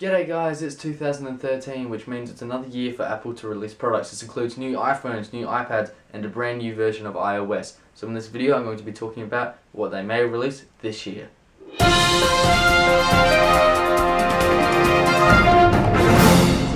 G'day guys, it's 2013, which means it's another year for Apple to release products. This includes new iPhones, new iPads, and a brand new version of iOS. So in this video I'm going to be talking about what they may release this year. So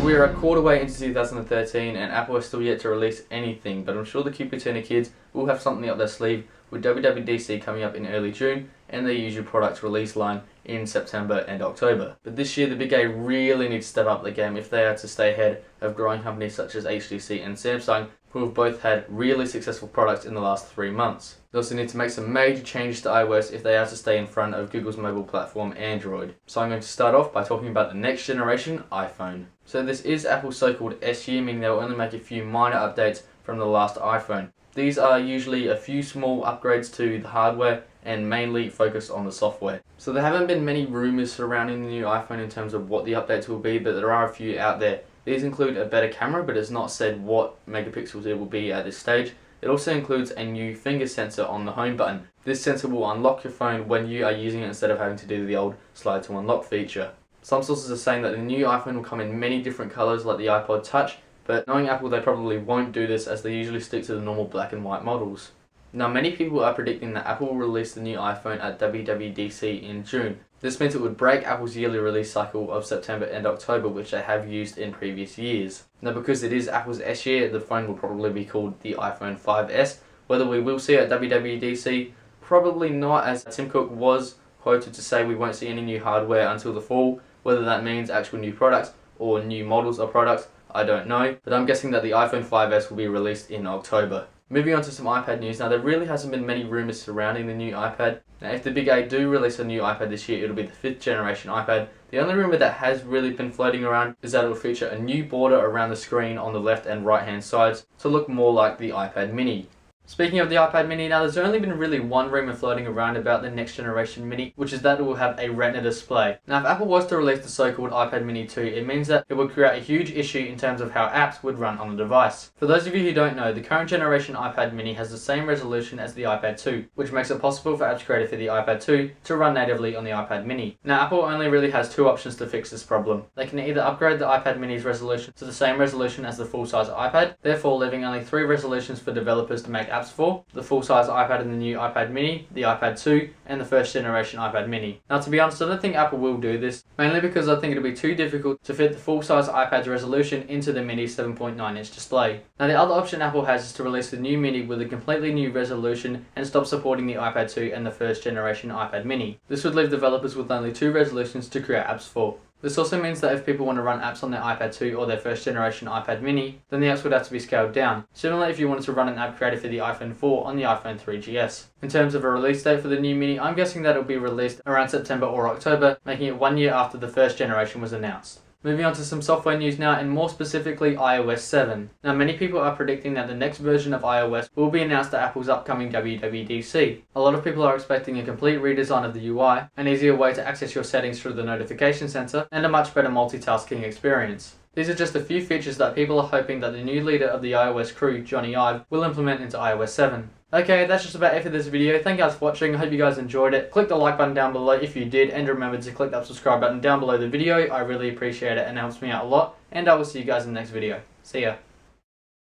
we are a quarter way into 2013 and Apple is still yet to release anything, but I'm sure the Cupertino kids will have something up their sleeve, with WWDC coming up in early June and their usual product release line in September and October. But this year the big A really need to step up the game if they are to stay ahead of growing companies such as HTC and Samsung, who have both had really successful products in the last 3 months. They also need to make some major changes to iOS if they are to stay in front of Google's mobile platform Android. So I'm going to start off by talking about the next generation iPhone. So this is Apple's so-called S year, meaning they'll only make a few minor updates from the last iPhone. These are usually a few small upgrades to the hardware and mainly focused on the software. So there haven't been many rumours surrounding the new iPhone in terms of what the updates will be, but there are a few out there. These include a better camera, but it's not said what megapixels it will be at this stage. It also includes a new finger sensor on the home button. This sensor will unlock your phone when you are using it instead of having to do the old slide to unlock feature. Some sources are saying that the new iPhone will come in many different colours like the iPod Touch, but knowing Apple, they probably won't do this as they usually stick to the normal black and white models. Now, many people are predicting that Apple will release the new iPhone at WWDC in June. This means it would break Apple's yearly release cycle of September and October, which they have used in previous years. Now, because it is Apple's S year, the phone will probably be called the iPhone 5S. Whether we will see it at WWDC, probably not, as Tim Cook was quoted to say we won't see any new hardware until the fall. Whether that means actual new products or new models of products, I don't know, but I'm guessing that the iPhone 5S will be released in October. Moving on to some iPad news. Now, there really hasn't been many rumours surrounding the new iPad. Now, if the big A do release a new iPad this year, it'll be the 5th generation iPad. The only rumour that has really been floating around is that it will feature a new border around the screen on the left and right hand sides to look more like the iPad mini. Speaking of the iPad mini, now there's only been really one rumour floating around about the next generation mini, which is that it will have a Retina display. Now, if Apple was to release the so-called iPad mini 2, it means that it would create a huge issue in terms of how apps would run on the device. For those of you who don't know, the current generation iPad mini has the same resolution as the iPad 2, which makes it possible for apps created for the iPad 2 to run natively on the iPad mini. Now, Apple only really has two options to fix this problem. They can either upgrade the iPad mini's resolution to the same resolution as the full-size iPad, therefore leaving only 3 resolutions for developers to make apps for: the full-size iPad and the new iPad mini, the iPad 2, and the first generation iPad mini. Now, to be honest, I don't think Apple will do this, mainly because I think it'll be too difficult to fit the full-size iPad's resolution into the mini's 7.9-inch display. Now, the other option Apple has is to release the new mini with a completely new resolution and stop supporting the iPad 2 and the first generation iPad mini. This would leave developers with only 2 resolutions to create apps for. This also means that if people want to run apps on their iPad 2 or their first generation iPad mini, then the apps would have to be scaled down, similarly if you wanted to run an app created for the iPhone 4 on the iPhone 3GS. In terms of a release date for the new mini, I'm guessing that it will be released around September or October, making it 1 year after the first generation was announced. Moving on to some software news now, and more specifically iOS 7. Now, many people are predicting that the next version of iOS will be announced at Apple's upcoming WWDC. A lot of people are expecting a complete redesign of the UI, an easier way to access your settings through the notification center, and a much better multitasking experience. These are just a few features that people are hoping that the new leader of the iOS crew, Johnny Ive, will implement into iOS 7. Okay, that's just about it for this video. Thank you guys for watching. I hope you guys enjoyed it. Click the like button down below if you did, and remember to click that subscribe button down below the video. I really appreciate it and it helps me out a lot. And I will see you guys in the next video. See ya.